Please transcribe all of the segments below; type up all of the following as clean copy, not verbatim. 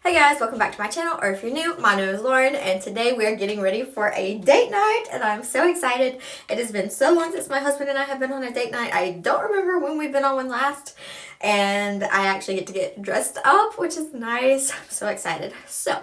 Hey guys, welcome back to my channel, or if you're new, my name is Lauren, and today we are getting ready for a date night, and I'm so excited. It has been so long since my husband and I have been on a date night. I don't remember when we've been on one last, and I actually get to get dressed up, which is nice. I'm so excited. So,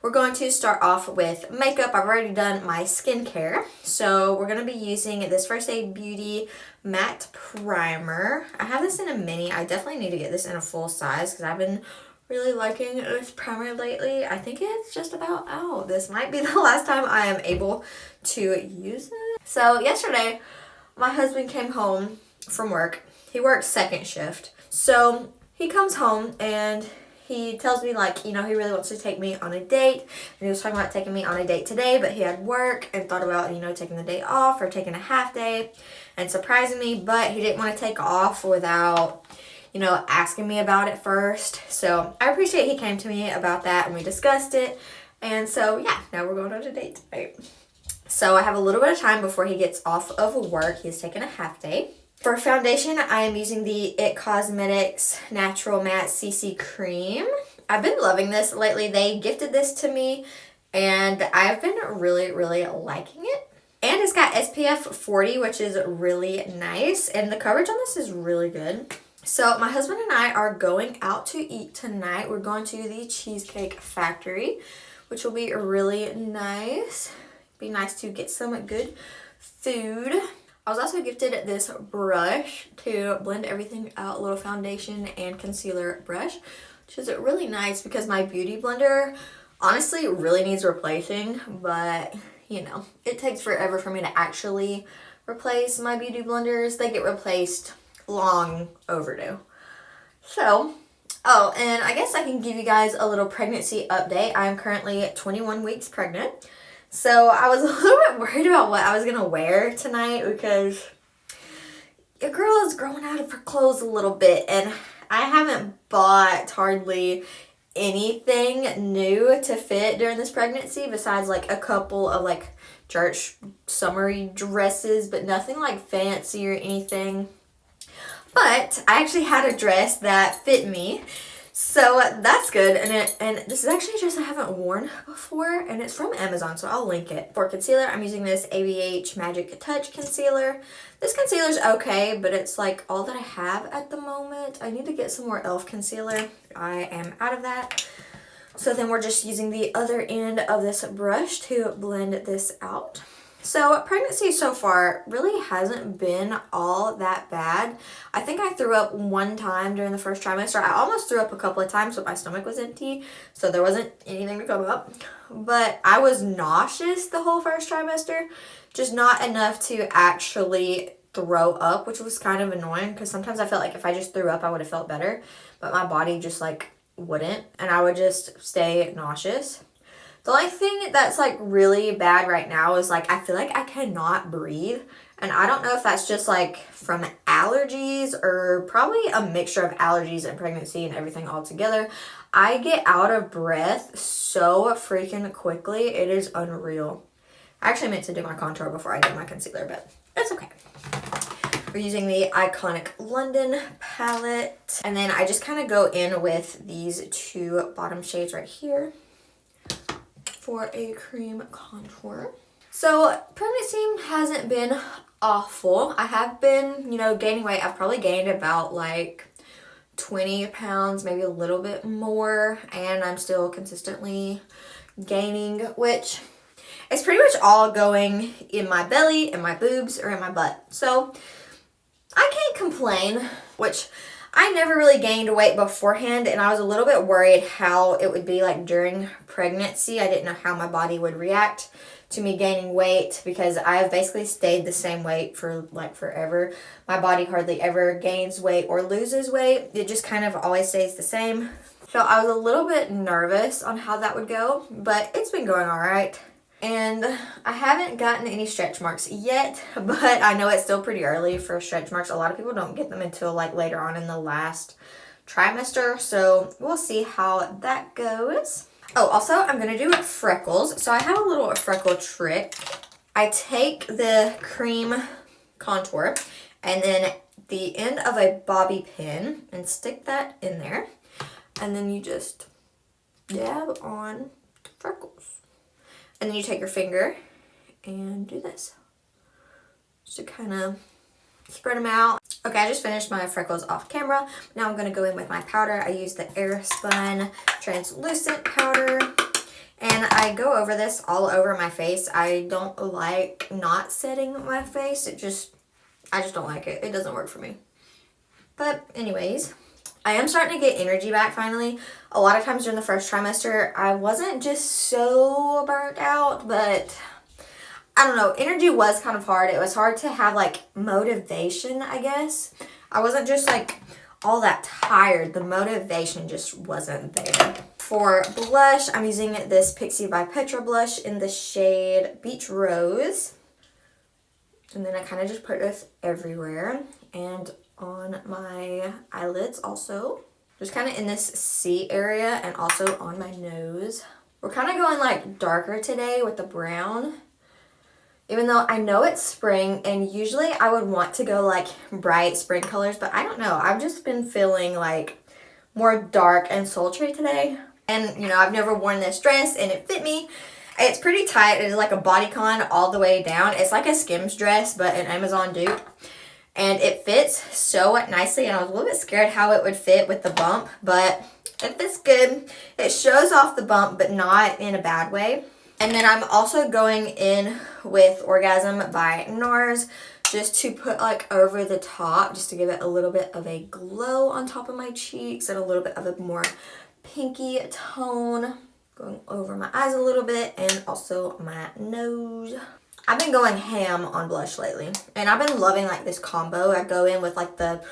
we're going to start off with makeup. I've already done my skincare, so we're going to be using this First Aid Beauty Matte Primer. I have this in a mini. I definitely need to get this in a full size because I've been really liking this primer lately. I think it's just about out. This might be the last time I am able to use it. So yesterday, my husband came home from work. He works second shift. So he comes home and he tells me, like, you know, he really wants to take me on a date. And he was talking about taking me on a date today, but he had work and thought about, you know, taking the day off or taking a half day and surprising me. But he didn't want to take off without, you know, asking me about it first. So I appreciate he came to me about that and we discussed it. And so yeah, now we're going on a date tonight. So I have a little bit of time before he gets off of work. He's taking a half day. For foundation, I am using the It Cosmetics Natural Matte CC Cream. I've been loving this lately. They gifted this to me and I've been really liking it. And it's got SPF 40, which is really nice. And the coverage on this is really good. So my husband and I are going out to eat tonight. We're going to the Cheesecake Factory, which will be really nice. Be nice to get some good food. I was also gifted this brush to blend everything out, a little foundation and concealer brush, which is really nice because my beauty blender honestly really needs replacing, but you know, it takes forever for me to actually replace my beauty blenders. They get replaced long overdue. So, oh, and I guess I can give you guys a little pregnancy update. I'm currently 21 weeks pregnant. So I was a little bit worried about what I was going to wear tonight because your girl is growing out of her clothes a little bit and I haven't bought hardly anything new to fit during this pregnancy besides like a couple of like church summery dresses, but nothing like fancy or anything. But I actually had a dress that fit me, so that's good. And this is actually a dress I haven't worn before, and it's from Amazon, so I'll link it. For concealer, I'm using this ABH Magic Touch Concealer. This concealer's okay, but it's like all that I have at the moment. I need to get some more e.l.f. concealer. I am out of that. So then we're just using the other end of this brush to blend this out. So pregnancy so far really hasn't been all that bad. I think I threw up one time during the first trimester. I almost threw up a couple of times, but my stomach was empty, so there wasn't anything to come up. But I was nauseous the whole first trimester, just not enough to actually throw up, which was kind of annoying because sometimes I felt like if I just threw up, I would have felt better, but my body just like wouldn't, and I would just stay nauseous. The only thing that's like really bad right now is like I feel like I cannot breathe, and I don't know if that's just like from allergies or probably a mixture of allergies and pregnancy and everything all together. I get out of breath so freaking quickly. It is unreal. I actually meant to do my contour before I did my concealer, but it's okay. We're using the Iconic London palette, and then I just kind of go in with these two bottom shades right here for a cream contour. So pregnancy hasn't been awful. I have been, you know, gaining weight. I've probably gained about like 20 pounds, maybe a little bit more, and I'm still consistently gaining, which is pretty much all going in my belly, in my boobs, or in my butt. So I can't complain, which I never really gained weight beforehand, and I was a little bit worried how it would be like during pregnancy. I didn't know how my body would react to me gaining weight because I've basically stayed the same weight for like forever. My body hardly ever gains weight or loses weight. It just kind of always stays the same. So I was a little bit nervous on how that would go, but it's been going all right. And I haven't gotten any stretch marks yet, but I know it's still pretty early for stretch marks. A lot of people don't get them until like later on in the last trimester, so we'll see how that goes. Oh, also I'm gonna do freckles. So I have a little freckle trick. I take the cream contour and then the end of a bobby pin and stick that in there, and then you just dab on the freckles. And then you take your finger and do this. Just to kind of spread them out. Okay, I just finished my freckles off camera. Now I'm going to go in with my powder. I use the Airspun translucent powder. And I go over this all over my face. I don't like not setting my face. I just don't like it. It doesn't work for me. But anyways, I am starting to get energy back finally. A lot of times during the first trimester, I wasn't just so burnt out, but I don't know. Energy was kind of hard. It was hard to have like motivation, I guess. I wasn't just like all that tired. The motivation just wasn't there. For blush, I'm using this Pixie by Petra blush in the shade Beach Rose. And then I kind of just put this everywhere. And on my eyelids also. Just kind of in this C area and also on my nose. We're kind of going like darker today with the brown. Even though I know it's spring and usually I would want to go like bright spring colors, but I don't know. I've just been feeling like more dark and sultry today. And you know, I've never worn this dress and it fit me. It's pretty tight. It is like a bodycon all the way down. It's like a Skims dress, but an Amazon dupe. And it fits so nicely. And I was a little bit scared how it would fit with the bump, but it fits good. It shows off the bump, but not in a bad way. And then I'm also going in with Orgasm by NARS just to put like over the top, just to give it a little bit of a glow on top of my cheeks and a little bit of a more pinky tone. Going over my eyes a little bit and also my nose. I've been going ham on blush lately and I've been loving like this combo. I go in with like the,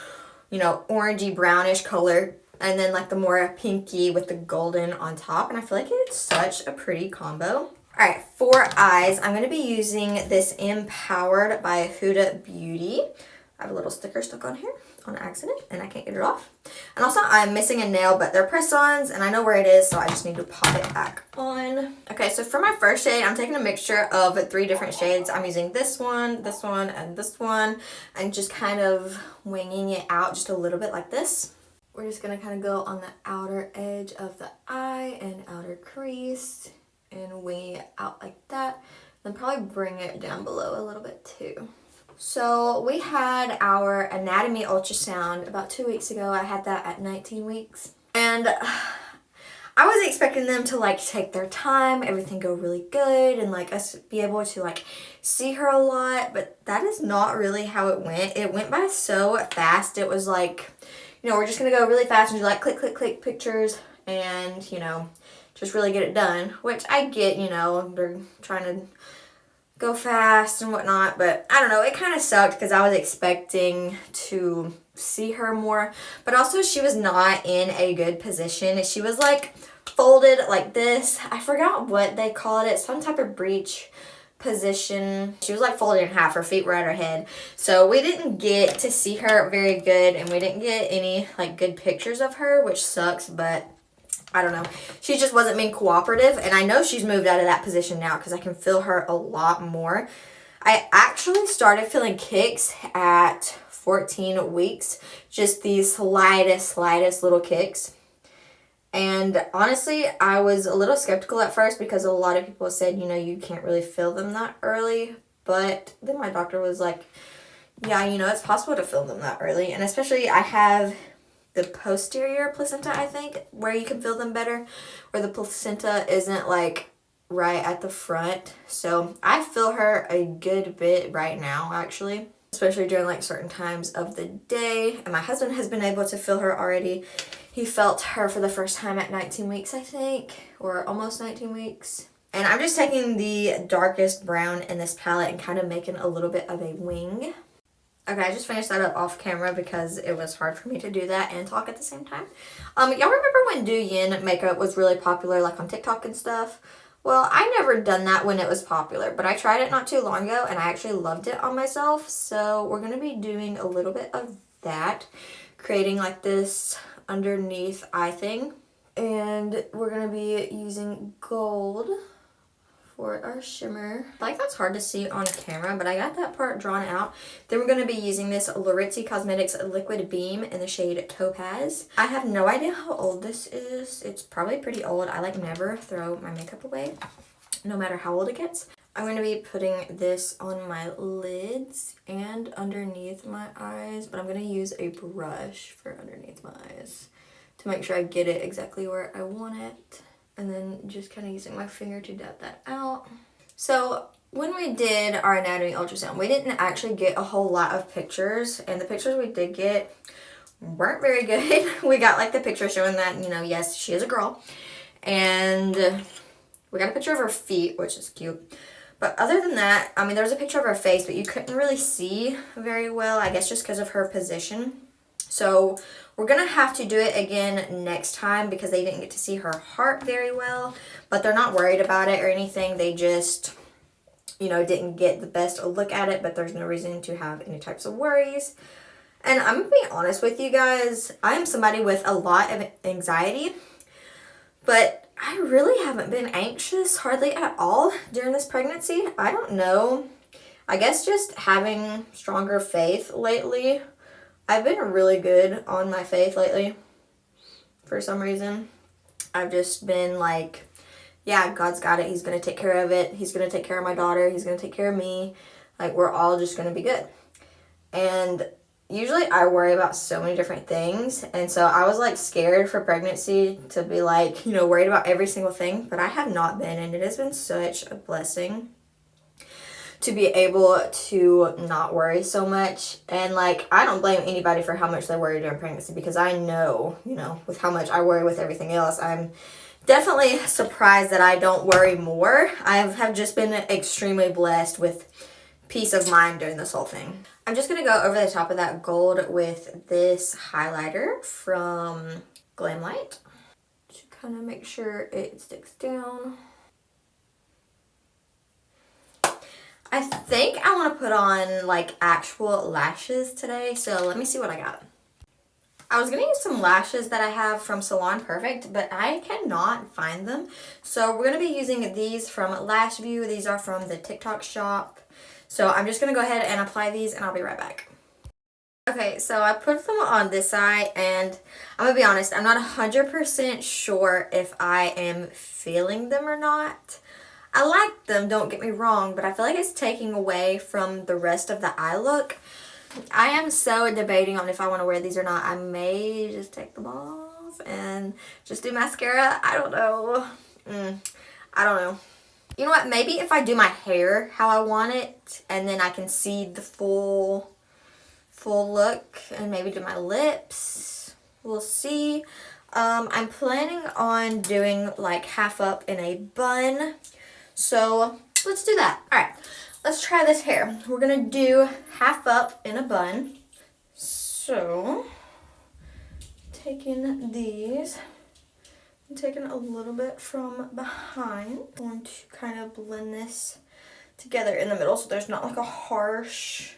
you know, orangey brownish color and then like the more pinky with the golden on top. And I feel like it's such a pretty combo. All right, for eyes, I'm going to be using this Empowered by Huda Beauty. I have a little sticker stuck on here on accident and I can't get it off. And also I'm missing a nail, but they're press-ons and I know where it is, so I just need to pop it back on. Okay, so for my first shade, I'm taking a mixture of 3 different shades. I'm using this one, and this one, and just kind of winging it out just a little bit like this. We're just going to kind of go on the outer edge of the eye and outer crease and wing it out like that. Then probably bring it down below a little bit too. So we had our anatomy ultrasound about 2 weeks ago. I had that at 19 weeks. And I was expecting them to like take their time, everything go really good, and like us be able to like see her a lot. But that is not really how it went. It went by so fast. It was like, you know, we're just going to go really fast and do like click, click, click pictures and, you know, just really get it done. Which I get, you know, they're trying to go fast and whatnot, but I don't know, it kind of sucked because I was expecting to see her more, but also she was not in a good position. She was like folded like this. I forgot what they called it, some type of breech position. She was like folded in half, her feet were at her head, so we didn't get to see her very good and we didn't get any like good pictures of her, which sucks, but I don't know. She just wasn't being cooperative, and I know she's moved out of that position now because I can feel her a lot more. I actually started feeling kicks at 14 weeks, just these slightest little kicks. And honestly, I was a little skeptical at first because a lot of people said, you know, you can't really feel them that early. But then my doctor was like, yeah, you know, it's possible to feel them that early. And especially I have the posterior placenta, I think, where you can feel them better, where the placenta isn't like right at the front. So I feel her a good bit right now, actually, especially during like certain times of the day. And my husband has been able to feel her already. He felt her for the first time at 19 weeks, I think, or almost 19 weeks. And I'm just taking the darkest brown in this palette and kind of making a little bit of a wing. Okay, I just finished that up off camera because it was hard for me to do that and talk at the same time. Y'all remember when Douyin makeup was really popular, like on TikTok and stuff? Well, I never done that when it was popular, but I tried it not too long ago and I actually loved it on myself. So we're going to be doing a little bit of that, creating like this underneath eye thing. And we're going to be using gold for our shimmer. I like that's hard to see on camera, but I got that part drawn out. Then we're going to be using this Laritzi Cosmetics Liquid Beam in the shade Topaz. I have no idea how old this is. It's probably pretty old. I like never throw my makeup away, no matter how old it gets. I'm going to be putting this on my lids and underneath my eyes, but I'm going to use a brush for underneath my eyes to make sure I get it exactly where I want it. And then just kind of using my finger to dab that out. So when we did our anatomy ultrasound, we didn't actually get a whole lot of pictures, and the pictures we did get weren't very good. We got like the picture showing that, you know, yes, she is a girl. And we got a picture of her feet, which is cute. But other than that, I mean, there was a picture of her face, but you couldn't really see very well, I guess just because of her position. So we're going to have to do it again next time because they didn't get to see her heart very well. But they're not worried about it or anything. They just, you know, didn't get the best look at it, but there's no reason to have any types of worries. And I'm going to be honest with you guys, I am somebody with a lot of anxiety, but I really haven't been anxious hardly at all during this pregnancy. I don't know. I guess just having stronger faith lately. I've been really good on my faith lately for some reason. I've just been like, yeah, God's got it. He's going to take care of it. He's going to take care of my daughter. He's going to take care of me. Like, we're all just going to be good. And usually I worry about so many different things, and so I was like scared for pregnancy to be like, you know, worried about every single thing, but I have not been, and it has been such a blessing to be able to not worry so much. And like, I don't blame anybody for how much they worry during pregnancy, because I know, you know, with how much I worry with everything else, I'm definitely surprised that I don't worry more. I have just been extremely blessed with peace of mind during this whole thing. I'm just going to go over the top of that gold with this highlighter from Glamlight to kind of make sure it sticks down. I think I want to put on like actual lashes today, so let me see what I got. I was going to use some lashes that I have from Salon Perfect, but I cannot find them. So we're going to be using these from Lash View. These are from the TikTok shop. So I'm just going to go ahead and apply these, and I'll be right back. Okay, so I put them on this side, and I'm going to be honest, I'm not 100% sure if I am feeling them or not. I like them, don't get me wrong, but I feel like it's taking away from the rest of the eye look. I am so debating on if I want to wear these or not. I may just take them off and just do mascara. I don't know. I don't know. You know what? Maybe if I do my hair how I want it, and then I can see the full look, and maybe do my lips. We'll see. I'm planning on doing like half up in a bun. So let's do that. All right, let's try this hair. We're going to do half up in a bun. So taking these, I'm taking a little bit from behind. I'm going to kind of blend this together in the middle so there's not like a harsh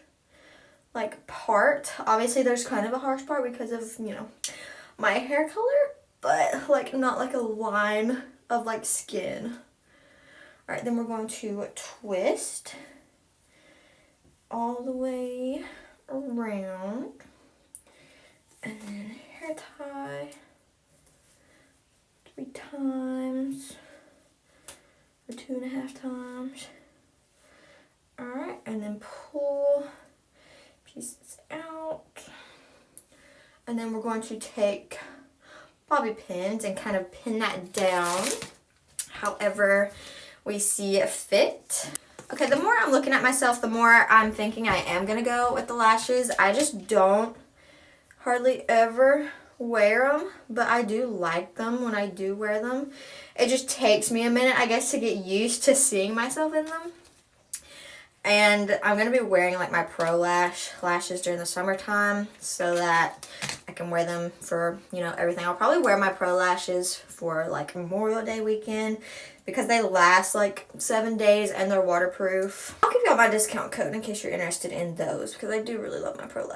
like part. Obviously there's kind of a harsh part because of, you know, my hair color, but like not like a line of like skin. All right, then we're going to twist all the way around, and then hair tie 3 times or 2.5 times. All right, and then pull pieces out, and then we're going to take bobby pins and kind of pin that down however we see fit. Okay, the more I'm looking at myself, the more I'm thinking I am gonna go with the lashes. I just don't hardly ever wear them, but I do like them when I do wear them. It just takes me a minute, I guess, to get used to seeing myself in them. And I'm going to be wearing like my Pro Lash lashes during the summertime so that I can wear them for, you know, everything. I'll probably wear my Pro Lashes for like Memorial Day weekend because they last like 7 days and they're waterproof. I'll give you all my discount code in case you're interested in those because I do really love my Pro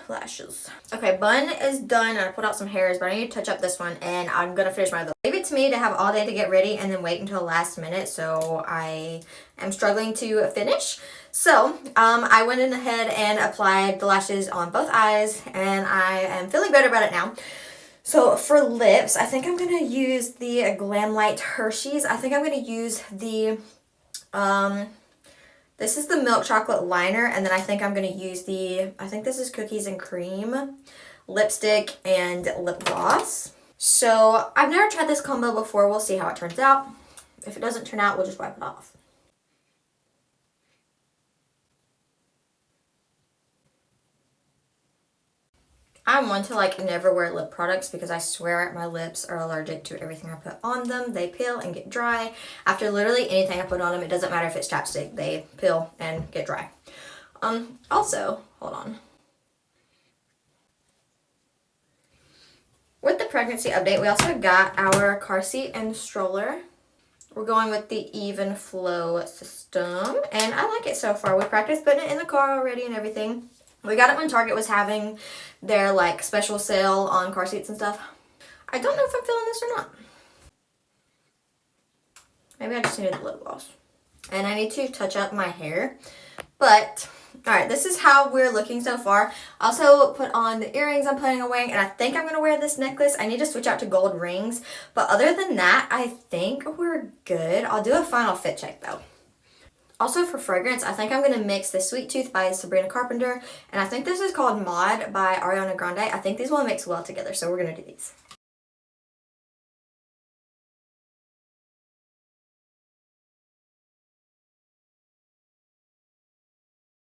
lashes. Okay, bun is done and I put out some hairs, but I need to touch up this one and I'm going to finish my look. Leave it to me to have all day to get ready and then wait until last minute, so I am struggling to finish. So I went in ahead and applied the lashes on both eyes, and I am feeling better about it now. So for lips, I think I'm going to use the Glam Light Hershey's. I think I'm going to use the, this is the milk chocolate liner, and then I think I'm going to use the, I think this is Cookies and Cream lipstick and lip gloss. So I've never tried this combo before. We'll see how it turns out. If it doesn't turn out, we'll just wipe it off. I'm one to like never wear lip products because I swear my lips are allergic to everything I put on them. They peel and get dry. After literally anything I put on them, it doesn't matter if it's chapstick, they peel and get dry. Also, hold on. With the pregnancy update, we also got our car seat and stroller. We're going with the Even Flow system, and I like it so far. We practiced putting it in the car already and everything. We got it when Target was having their like special sale on car seats and stuff. I don't know if I'm feeling this or not. Maybe I just needed the lip gloss. And I need to touch up my hair. But, alright, this is how we're looking so far. Also put on the earrings I'm planning on wearing, and I think I'm going to wear this necklace. I need to switch out to gold rings. But other than that, I think we're good. I'll do a final fit check though. Also for fragrance, I think I'm going to mix the Sweet Tooth by Sabrina Carpenter, and I think this is called Mod by Ariana Grande. I think these will mix well together, so we're going to do these.